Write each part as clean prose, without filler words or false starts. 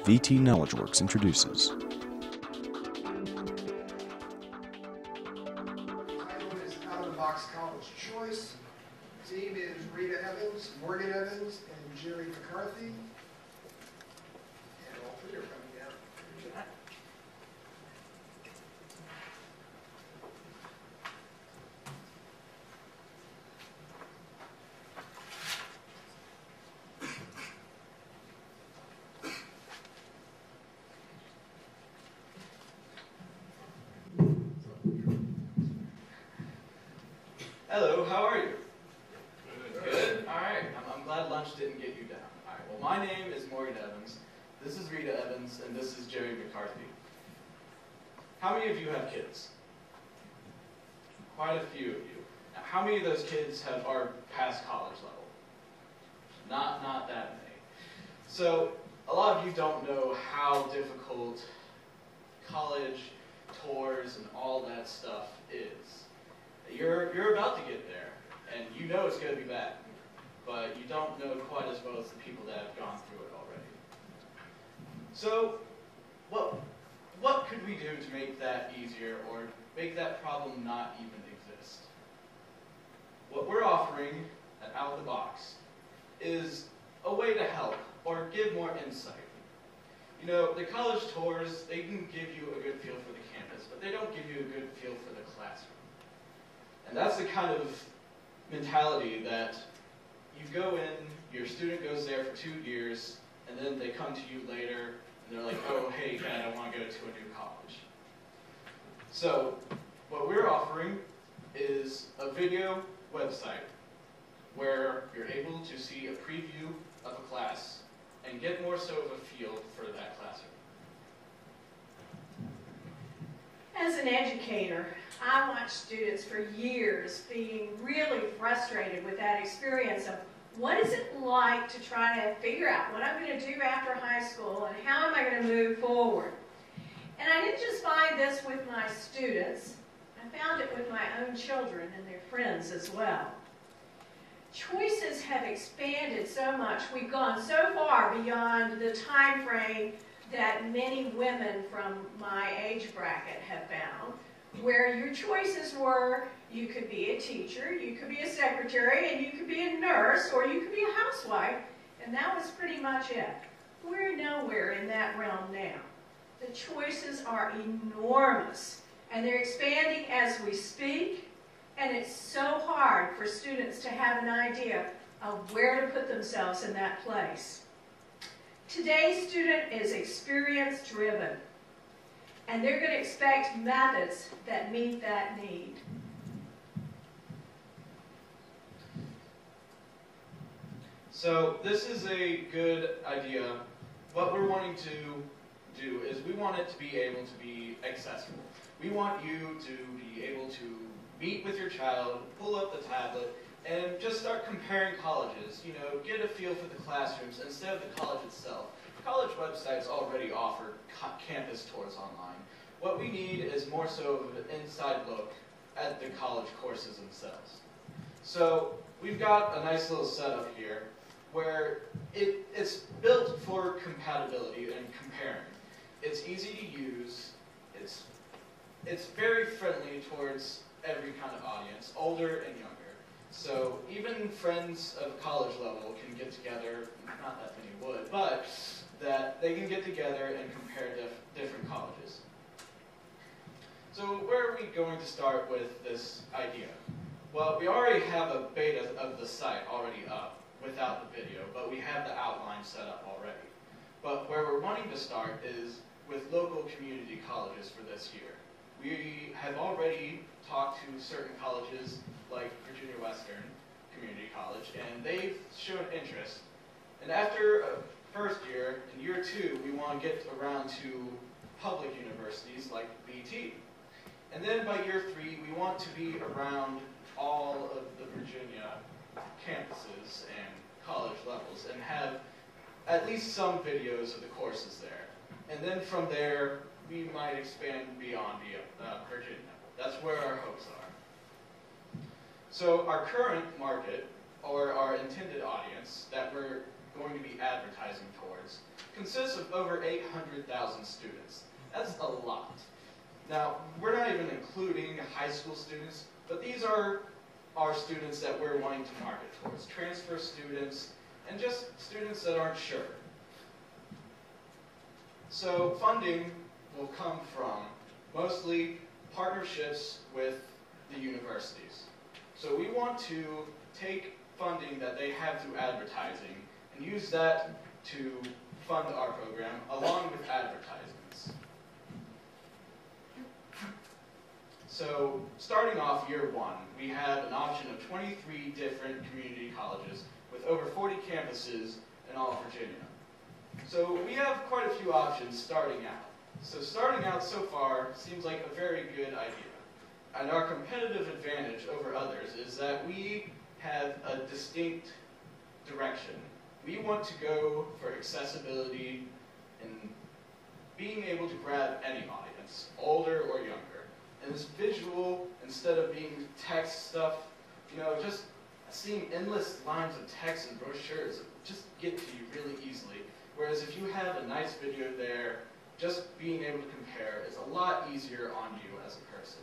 VT KnowledgeWorks introduces. Title is Out of the Box College Choice. Team is Rita Evans, Morgan Evans, and Jerry McCarthy. And all three are coming down. Hello, how are you? Good? Alright, I'm glad lunch didn't get you down. Alright, well my name is Morgan Evans, this is Rita Evans, and this is Jerry McCarthy. How many of you have kids? Quite a few of you. Now, how many of those kids are past college level? Not that many. So, a lot of you don't know how difficult college tours and all that stuff is. You're about to get there, and you know it's going to be bad, but you don't know quite as well as the people that have gone through it already. So, what could we do to make that easier, or make that problem not even exist? What we're offering at Out of the Box is a way to help, or give more insight. You know, the college tours, they can give you a good feel for the campus, but they don't give you a good feel for the classroom. And that's the kind of mentality that you go in, your student goes there for 2 years, and then they come to you later, and they're like, oh, hey, Dad, I want to go to a new college. So, what we're offering is a video website where you're able to see a preview of a class and get more so of a feel for that classroom. As an educator, I watched students for years being really frustrated with that experience of what is it like to try to figure out what I'm going to do after high school and how am I going to move forward. And I didn't just find this with my students, I found it with my own children and their friends as well. Choices have expanded so much. We've gone so far beyond the time frame that many women from my age bracket have found, where your choices were, you could be a teacher, you could be a secretary, and you could be a nurse, or you could be a housewife, and that was pretty much it. We're nowhere in that realm now. The choices are enormous, and they're expanding as we speak, and it's so hard for students to have an idea of where to put themselves in that place. Today's student is experience-driven, and they're going to expect methods that meet that need. So this is a good idea. What we're wanting to do is we want it to be able to be accessible. We want you to be able to meet with your child, pull up the tablet, and just start comparing colleges. You know, get a feel for the classrooms instead of the college itself. College websites already offer campus tours online. What we need is more so of an inside look at the college courses themselves. So we've got a nice little setup here where it's built for compatibility and comparing. It's easy to use. It's very friendly towards every kind of audience, older and younger. So even friends of college level can get together, not that many would, but that they can get together and compare different colleges. So where are we going to start with this idea? Well, we already have a beta of the site already up without the video, but we have the outline set up already. But where we're wanting to start is with local community colleges for this year. We have already talked to certain colleges like Virginia Western Community College, and they've shown interest. And after first year, in year 2, we want to get around to public universities like VT. And then by year 3, we want to be around all of the Virginia campuses and college levels and have at least some videos of the courses there. And then from there, we might expand beyond Virginia. That's where our hopes are. So our current market, or our intended audience, audience that we're going to be advertising towards consists of over 800,000 students. That's a lot. Now, we're not even including high school students, but these are our students that we're wanting to market towards, transfer students, and just students that aren't sure. So funding will come from mostly partnerships with the universities. So we want to take funding that they have through advertising and use that to fund our program along with advertisements. So starting off year one, we have an option of 23 different community colleges with over 40 campuses in all of Virginia. So we have quite a few options starting out. So starting out so far seems like a very good idea. And our competitive advantage over others is that we have a distinct direction. We want to go for accessibility and being able to grab any audience, older or younger. And it's visual instead of being text stuff. You know, just seeing endless lines of text and brochures just get to you really easily. Whereas if you have a nice video there, just being able to compare is a lot easier on you as a person.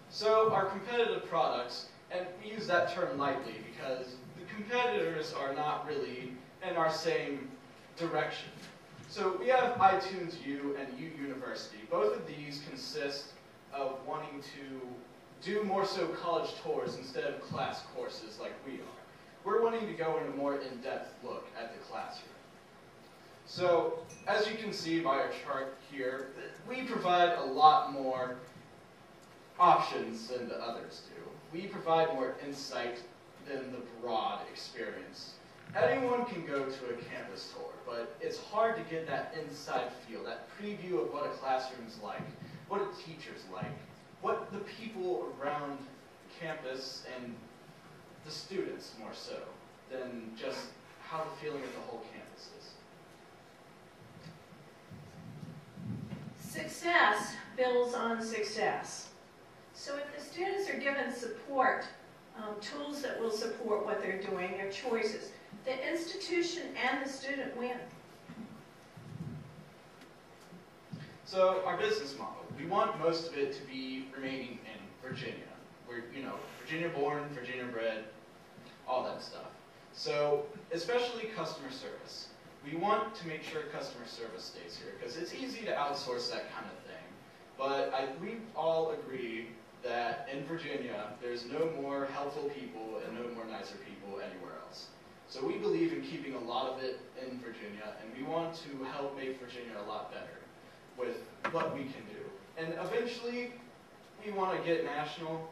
So our competitive products, and we use that term lightly because the competitors are not really in our same direction. So we have iTunes U and U University. Both of these consist of wanting to do more so college tours instead of class courses like we are. We're wanting to go into a more in-depth look at the classroom. So as you can see by our chart here, we provide a lot more options than the others do. We provide more insight than the broad experience. Anyone can go to a campus tour, but it's hard to get that inside feel, that preview of what a classroom's like, what a teacher's like, what the people around campus and the students more so, than just how the feeling of the whole campus is. Success builds on success. So if the students are given support, tools that will support what they're doing, their choices, the institution and the student win. So our business model, we want most of it to be remaining in Virginia. We're, Virginia born, Virginia bred, all that stuff. So especially customer service. We want to make sure customer service stays here because it's easy to outsource that kind of thing. But we all agree that in Virginia, there's no more helpful people and no more nicer people anywhere else. So we believe in keeping a lot of it in Virginia, and we want to help make Virginia a lot better with what we can do. And eventually, we want to get national,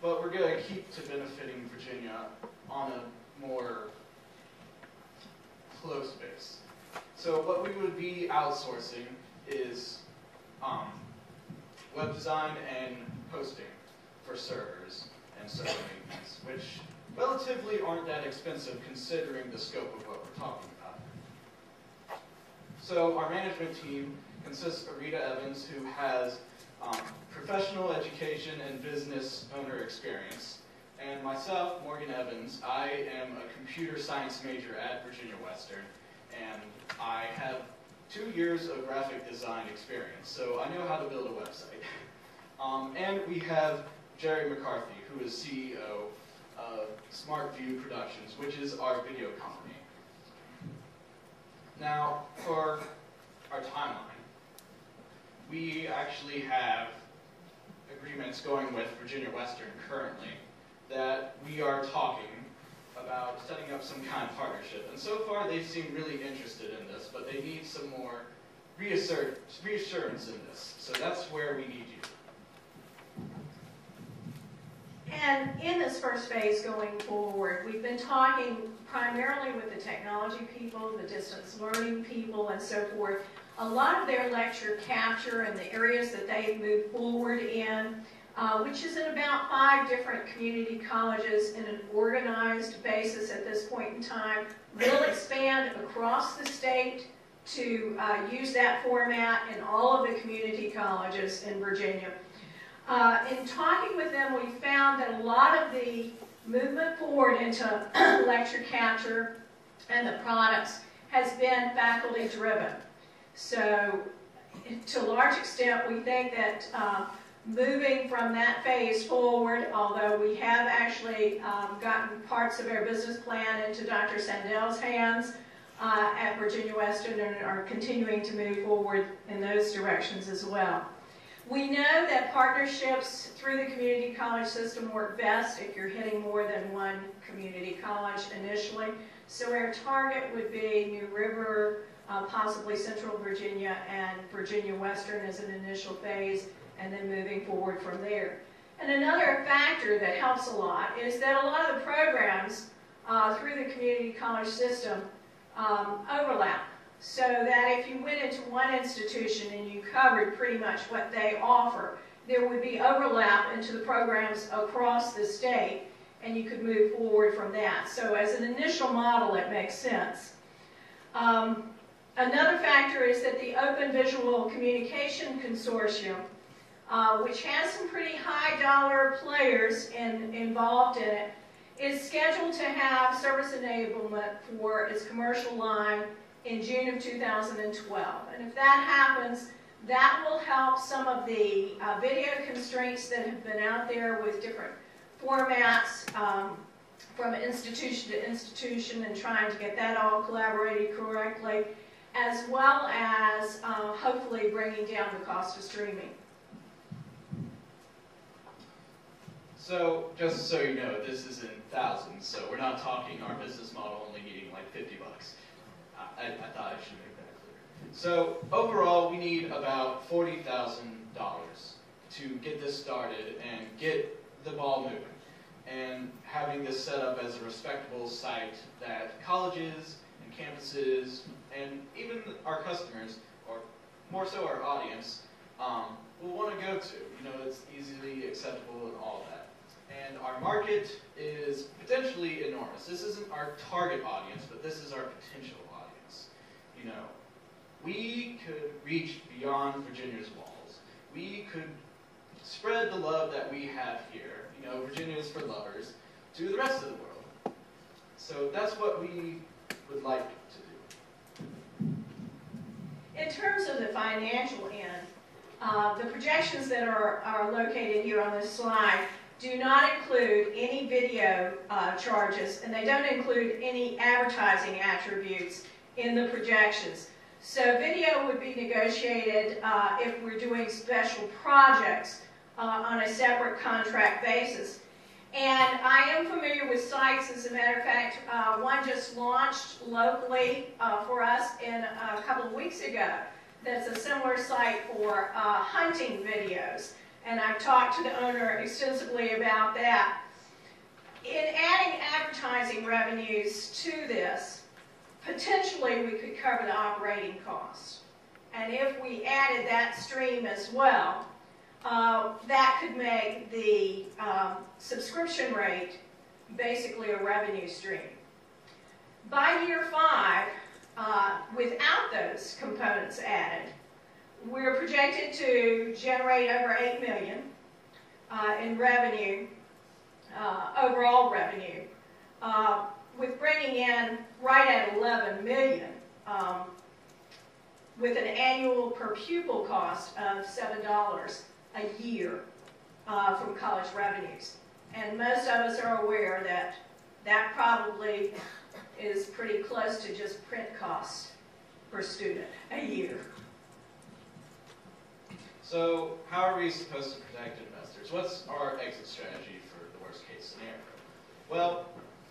but we're going to keep to benefiting Virginia on a more close base. So what we would be outsourcing is web design and hosting for servers and server maintenance, which relatively aren't that expensive considering the scope of what we're talking about. So our management team consists of Rita Evans, who has professional education and business owner experience, and myself, Morgan Evans. I am a computer science major at Virginia Western, and I have 2 years of graphic design experience, so I know how to build a website. And we have Jerry McCarthy, who is CEO of Smart View Productions, which is our video company. Now, for our timeline, we actually have agreements going with Virginia Western currently that we are talking about setting up some kind of partnership. And so far, they seem really interested in this, but they need some more reassurance in this. So that's where we need you. And in this first phase going forward, we've been talking primarily with the technology people, the distance learning people, and so forth. A lot of their lecture capture and the areas that they've moved forward in, which is in about 5 different community colleges in an organized basis at this point in time. We'll expand across the state to use that format in all of the community colleges in Virginia. In talking with them, we found that a lot of the movement forward into lecture capture and the products has been faculty driven. So to a large extent, we think that moving from that phase forward, although we have actually gotten parts of our business plan into Dr. Sandel's hands at Virginia Western and are continuing to move forward in those directions as well. We know that partnerships through the community college system work best if you're hitting more than one community college initially. So our target would be New River, possibly Central Virginia, and Virginia Western as an initial phase, and then moving forward from there. And another factor that helps a lot is that a lot of the programs through the community college system overlap. So that if you went into one institution and you covered pretty much what they offer, there would be overlap into the programs across the state, and you could move forward from that. So as an initial model, it makes sense. Another factor is that the Open Visual Communication Consortium, which has some pretty high dollar players involved in it, is scheduled to have service enablement for its commercial line in June of 2012. And if that happens, that will help some of the video constraints that have been out there with different formats from institution to institution and trying to get that all collaborated correctly, as well as hopefully bringing down the cost of streaming. So, just so you know, this is in thousands, so we're not talking our business model only needing like 50 bucks. I thought I should make that clear. So, overall, we need about $40,000 to get this started and get the ball moving. And having this set up as a respectable site that colleges and campuses and even our customers, or more so our audience, will want to go to. You know, it's easily acceptable and all that. And our market is potentially enormous. This isn't our target audience, but this is our potential audience. You know, we could reach beyond Virginia's walls. We could spread the love that we have here, you know, Virginia is for lovers, to the rest of the world. So that's what we would like to do. In terms of the financial end, the projections that are located here on this slide do not include any video charges, and they don't include any advertising attributes in the projections. So video would be negotiated if we're doing special projects on a separate contract basis. And I am familiar with sites, as a matter of fact, one just launched locally for us a couple of weeks ago. That's a similar site for hunting videos. And I've talked to the owner extensively about that. In adding advertising revenues to this, potentially we could cover the operating costs. And if we added that stream as well, that could make the subscription rate basically a revenue stream. By year 5, without those components added, we're projected to generate over $8 million in revenue, overall revenue, with bringing in right at $11 million, with an annual per pupil cost of $7 a year from college revenues. And most of us are aware that that probably is pretty close to just print costs per student a year. So how are we supposed to protect investors? What's our exit strategy for the worst case scenario? Well,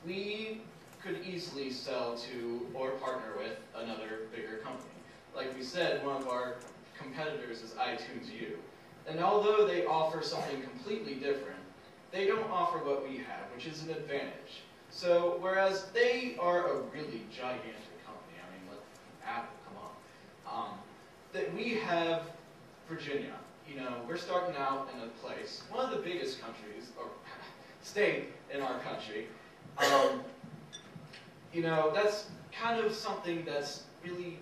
we could easily sell to or partner with another bigger company. Like we said, one of our competitors is iTunes U. And although they offer something completely different, they don't offer what we have, which is an advantage. So whereas they are a really gigantic company, I mean, let Apple, come on, that we have Virginia. You know, we're starting out in a place, one of the biggest countries, or state in our country. You know, that's kind of something that's really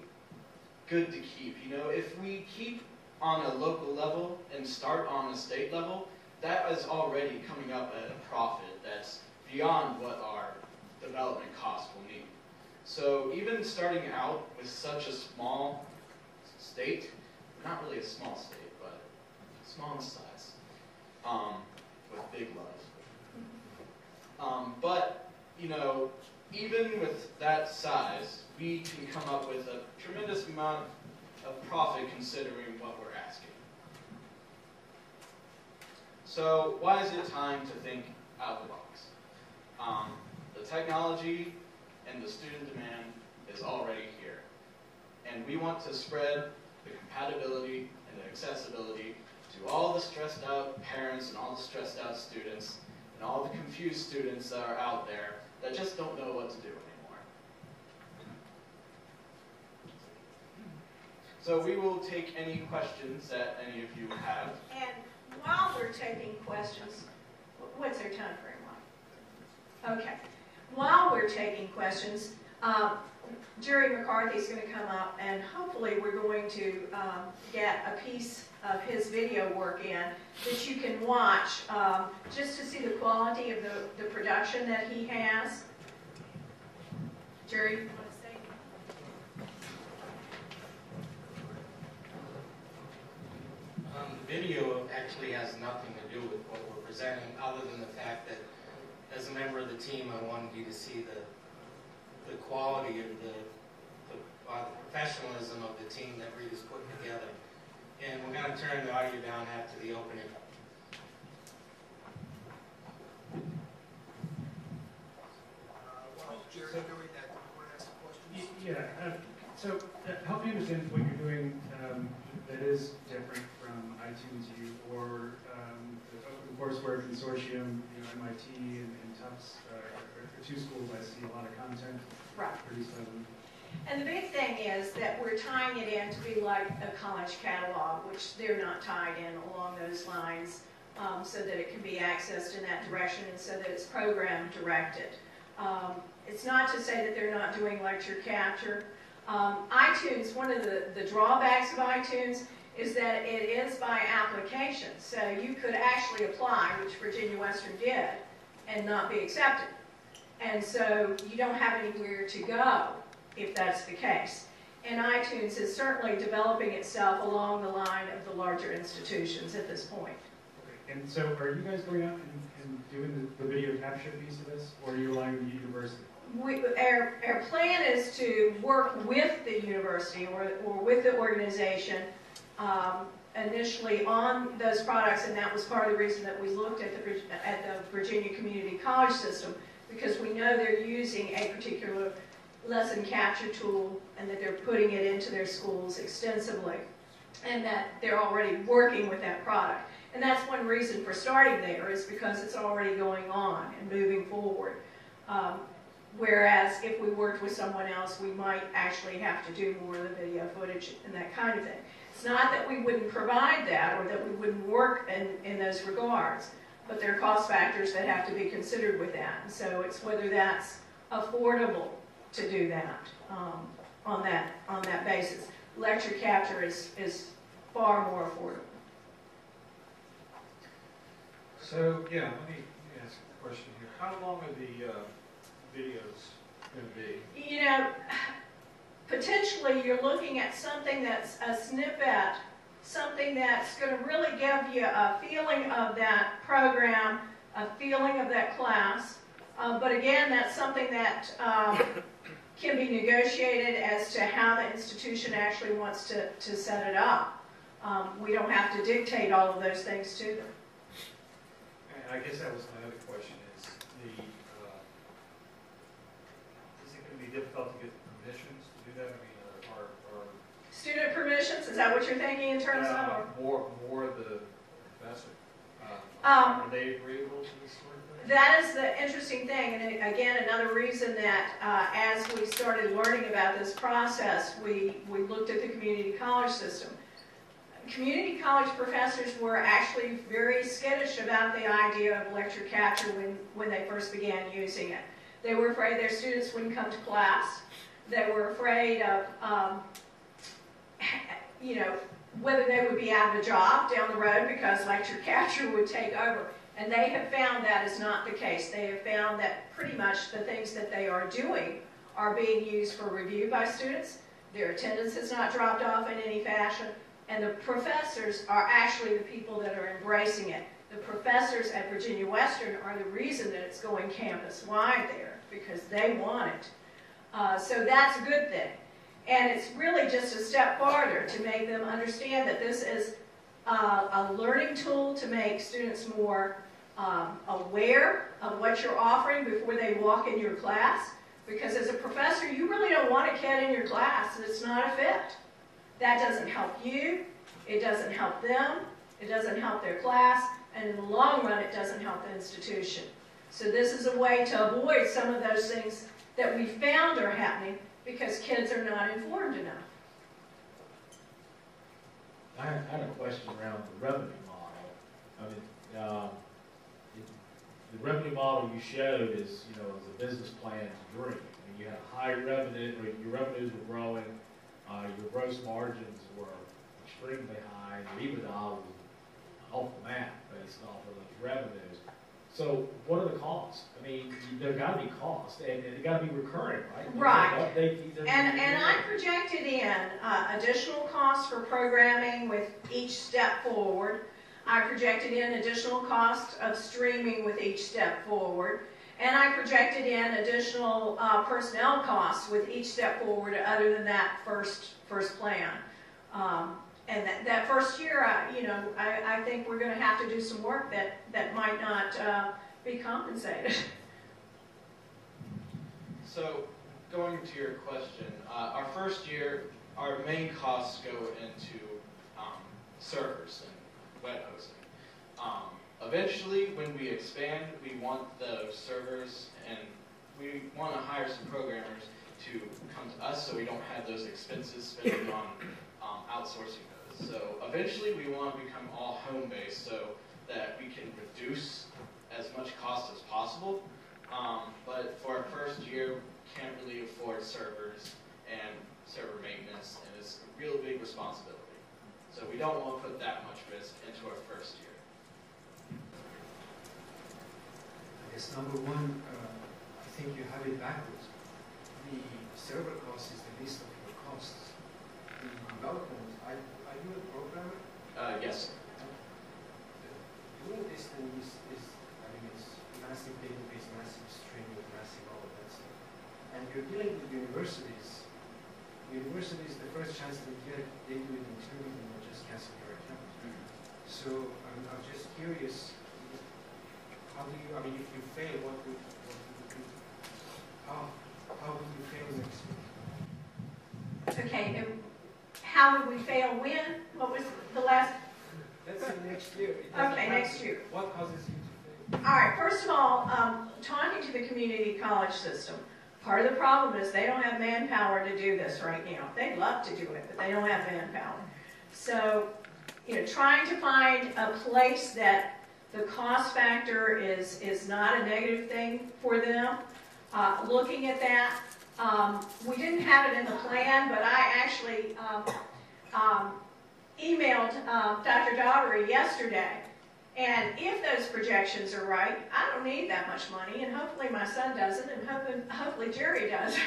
good to keep. You know, if we keep on a local level and start on a state level, that is already coming up at a profit that's beyond what our development costs will need. So even starting out with such a small state, not really a small state, but small in size, with big love. But, you know, even with that size, we can come up with a tremendous amount of profit considering what we're asking. So why is it time to think out of the box? The technology and the student demand is already here. And we want to spread the compatibility and the accessibility to all the stressed out parents and all the stressed out students and all the confused students that are out there that just don't know what to do anymore. So we will take any questions that any of you have. And while we're taking questions, what's our time frame like? Okay. While we're taking questions, Jerry McCarthy is going to come up, and hopefully we're going to get a piece of his video work in that you can watch just to see the quality of the production that he has. Jerry, you want to say? The video actually has nothing to do with what we're presenting, other than the fact that as a member of the team, I wanted you to see the quality of the professionalism of the team that Rita's put together. And we're going to turn the audio down after the opening. Jerry, doing that, want to ask a question? Yeah, so help me understand what you're doing that is different from iTunes U or the Open Courseware Consortium, MIT and Tufts are two schools I see a lot of content produced by them. And the big thing is that we're tying it in to be like a college catalog, which they're not tied in along those lines, so that it can be accessed in that direction and so that it's program directed. It's not to say that they're not doing lecture capture. iTunes, one of the drawbacks of iTunes is that it is by application. So you could actually apply, which Virginia Western did, and not be accepted. And so you don't have anywhere to go if that's the case. And iTunes is certainly developing itself along the line of the larger institutions at this point. Okay. And so are you guys going out and doing the video capture piece of this, or are you relying on the university? Our plan is to work with the university or with the organization initially on those products, and that was part of the reason that we looked at the Virginia Community College system, because we know they're using a particular lesson capture tool and that they're putting it into their schools extensively, and that they're already working with that product. And that's one reason for starting there, is because it's already going on and moving forward. Whereas if we worked with someone else, we might actually have to do more of the video footage and that kind of thing. It's not that we wouldn't provide that or that we wouldn't work in those regards, but there are cost factors that have to be considered with that. And so it's whether that's affordable to do that on that basis. Lecture capture is far more affordable. So yeah, let me ask a question here. How long are the videos going to be? You know, potentially you're looking at something that's a snippet, something that's going to really give you a feeling of that program, a feeling of that class. But again, that's something that can be negotiated as to how the institution actually wants to set it up. We don't have to dictate all of those things to them. And I guess that was my other question, is it going to be difficult to get permissions to do that? I mean, are Student permissions, is that what you're thinking in terms of? more the professor, Um, are they agreeable to this sort of thing? That is the interesting thing, and again, another reason that as we started learning about this process, we looked at the community college system. Community college professors were actually very skittish about the idea of lecture capture when they first began using it. They were afraid their students wouldn't come to class. They were afraid of, whether they would be out of a job down the road because lecture capture would take over. And they have found that is not the case. They have found that pretty much the things that they are doing are being used for review by students. Their attendance has not dropped off in any fashion, and the professors are actually the people that are embracing it. The professors at Virginia Western are the reason that it's going campus-wide there, because they want it. So that's a good thing. And it's really just a step farther to make them understand that this is a learning tool to make students more aware of what you're offering before they walk in your class. Because as a professor, you really don't want a kid in your class that's not a fit. That doesn't help you, it doesn't help them, it doesn't help their class, and in the long run, it doesn't help the institution. So this is a way to avoid some of those things that we found are happening because kids are not informed enough. I had a question around the revenue model. I mean, the revenue model you showed is, you know, is a business plan's dream. I mean, you had high revenue, or your revenues were growing, your gross margins were extremely high, your EBITDA was off the map based off of those revenues. So what are the costs? I mean, there got to be costs, and it got to be recurring, right? Right. And I projected in additional costs for programming with each step forward. I projected in additional costs of streaming with each step forward. And I projected in additional personnel costs with each step forward other than that first plan. And that first year, I think we're going to have to do some work that might not be compensated. So, going to your question, our first year, our main costs go into servers and web hosting. Eventually, when we expand, we want those servers and we want to hire some programmers to come to us so we don't have those expenses spending on outsourcing those. So eventually, we want to become all home-based so that we can reduce as much cost as possible. But for our first year, we can't really afford servers and server maintenance, and it's a real big responsibility. So we don't want to put that much risk into our first year. I guess number one, I think you have it backwards. The server cost is the least of your costs. The development, are you a programmer? Yes, sir. Doing this thing is massive database, massive streaming, massive all of that stuff. And you're dealing with universities. Universities, the first chance they get, they do it internally and not just cancel your account. So I'm just curious, how do you, if you fail, what would you do? How would you fail next week? Okay, how would we fail when? What was the last? Let's say next year. Okay, next year. What causes you to fail? All right, first of all, talking to the community college system, part of the problem is they don't have manpower to do this right now. They'd love to do it, but they don't have manpower. So, trying to find a place that the cost factor is not a negative thing for them. Looking at that, we didn't have it in the plan, but I actually emailed Dr. Daugherty yesterday. And if those projections are right, I don't need that much money, and hopefully my son doesn't, and hopefully Jerry does.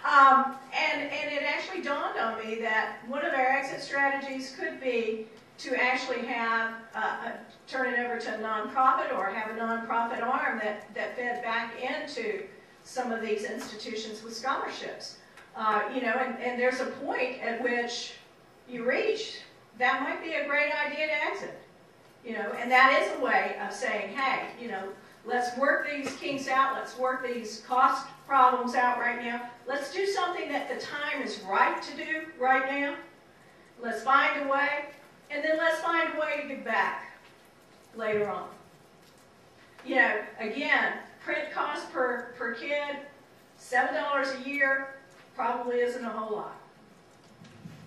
And it actually dawned on me that one of our exit strategies could be to actually have turn it over to a nonprofit or have a nonprofit arm that fed back into some of these institutions with scholarships. And there's a point at which you reach, that might be a great idea to exit. And that is a way of saying, hey, let's work these kinks out, let's work these cost problems out right now. Let's do something that the time is right to do right now. Let's find a way, and then let's find a way to give back later on. Again, print cost per kid, $7 a year, probably isn't a whole lot.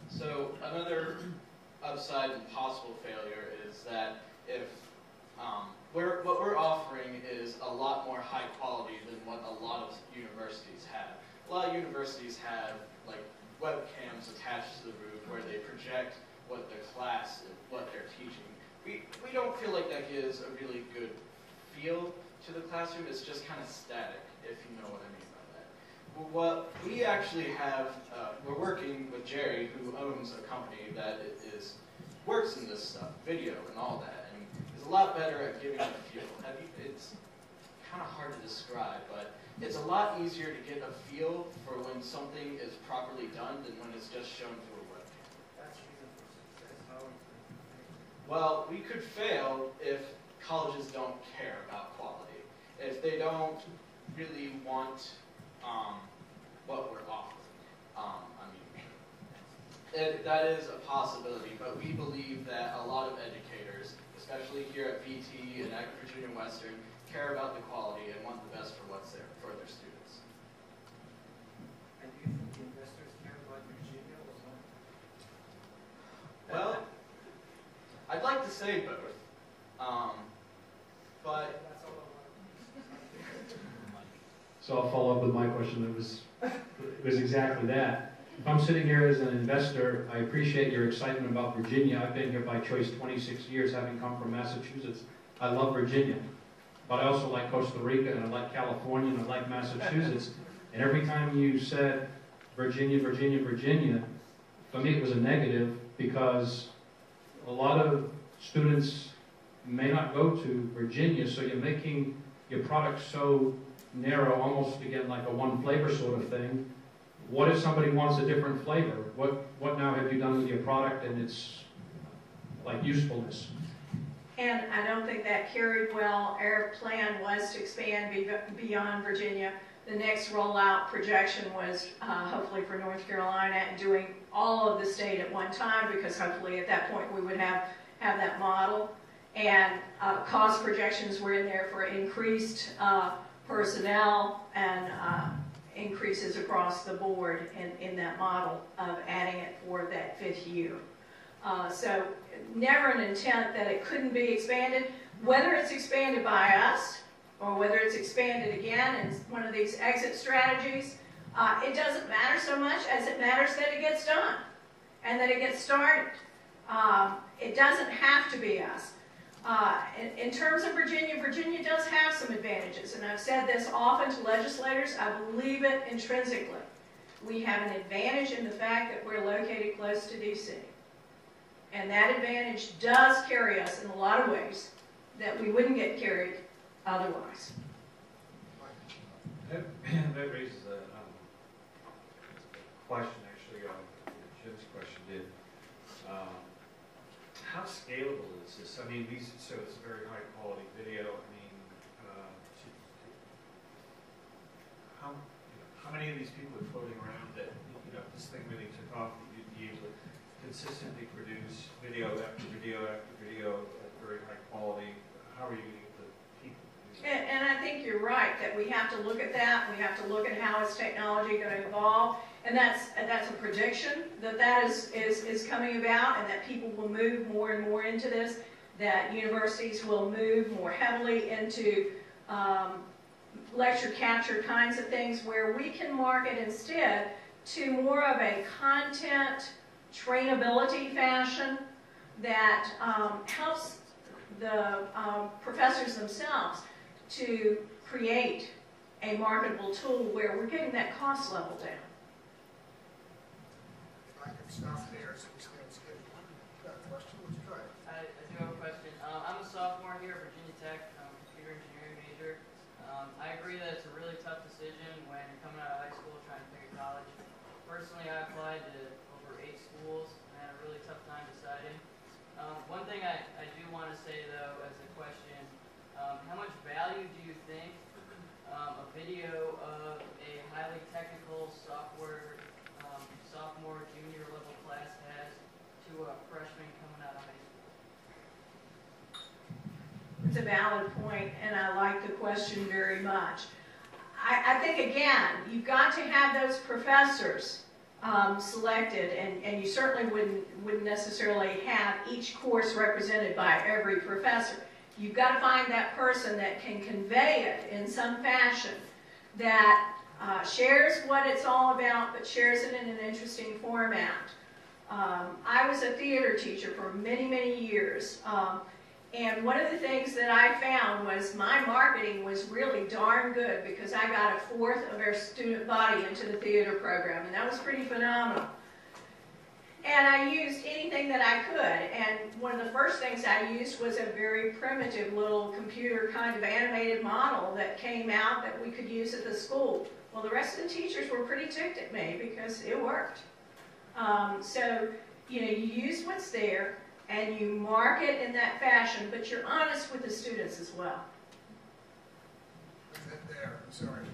So another upside and possible failure is that if what we're offering is a lot more high quality than what a lot of universities have. A lot of universities have like webcams attached to the roof where they project what the class, what they're teaching. we don't feel like that gives a really good feel to the classroom. It's just kind of static, if you know what I mean by that. Well, what we actually have, we're working with Jerry, who owns a company that works in this stuff, video and all that, and is a lot better at giving a feel. It's kind of hard to describe, but it's a lot easier to get a feel for when something is properly done than when it's just shown through a webcam. That's the reason for success. How we can Well, we could fail if colleges don't care about quality, if they don't really want what we're offering. That is a possibility, but we believe that a lot of educators, especially here at VT and at Virginia Western, care about the quality and want the best for what's there for their students. And do you think the investors care about Virginia or not? Well, I'd like to say both, but That's all I want. So I'll follow up with my question. It was exactly that. If I'm sitting here as an investor, I appreciate your excitement about Virginia. I've been here by choice 26 years, having come from Massachusetts. I love Virginia, but I also like Costa Rica, and I like California, and I like Massachusetts. And every time you said Virginia, Virginia, Virginia, for me it was a negative, because a lot of students may not go to Virginia, so you're making your product so narrow, almost again like a one flavor sort of thing. What if somebody wants a different flavor? What now have you done with your product and its like usefulness? And I don't think that carried well. Our plan was to expand beyond Virginia. The next rollout projection was hopefully for North Carolina and doing all of the state at one time, because hopefully at that point we would have that model. And cost projections were in there for increased personnel and increases across the board in that model of adding it for that 5th year. So never an intent that it couldn't be expanded. Whether it's expanded by us or whether it's expanded again in one of these exit strategies, it doesn't matter so much as it matters that it gets done and that it gets started. It doesn't have to be us. In terms of Virginia, Virginia does have some advantages, and I've said this often to legislators. I believe it intrinsically. We have an advantage in the fact that we're located close to D.C., and that advantage does carry us in a lot of ways that we wouldn't get carried otherwise. That raises a question, actually, Jim's question did. How scalable is this? I mean, so it's a very high quality video. I mean, how many of these people are floating around that, if this thing really took off, that you'd be able to consistently produce video after video after video at very high quality? How are you going to get the people to do that? And I think you're right that we have to look at that. We have to look at how is technology going to evolve. And that's a prediction that is coming about, and that people will move more and more into this, that universities will move more heavily into lecture capture kinds of things, where we can market instead to more of a content trainability fashion that helps the professors themselves to create a marketable tool where we're getting that cost level down. I can stop there so we stay on schedule. Got a question? Would you try it? I do have a question. I'm a sophomore here at Virginia Tech. I'm a computer engineering major. I agree that it's a really tough decision when you're coming out of high school trying to pick a college. Personally, I applied to over 8 schools and had a really tough time deciding. One thing I do want to say, though, as a question, how much value do you think a video of a highly technical sophomore, junior level class has to a freshman coming out of high school? It's a valid point, and I like the question very much. I think, again, you've got to have those professors selected, and you certainly wouldn't necessarily have each course represented by every professor. You've got to find that person that can convey it in some fashion, that shares what it's all about, but shares it in an interesting format. I was a theater teacher for many, many years. And one of the things that I found was my marketing was really darn good because I got 1/4 of our student body into the theater program, and that was pretty phenomenal. And I used anything that I could, and one of the first things I used was a very primitive little computer kind of animated model that came out that we could use at the school. Well, the rest of the teachers were pretty ticked at me because it worked. So, you use what's there, and you market in that fashion, but you're honest with the students as well. Is that there? I'm sorry.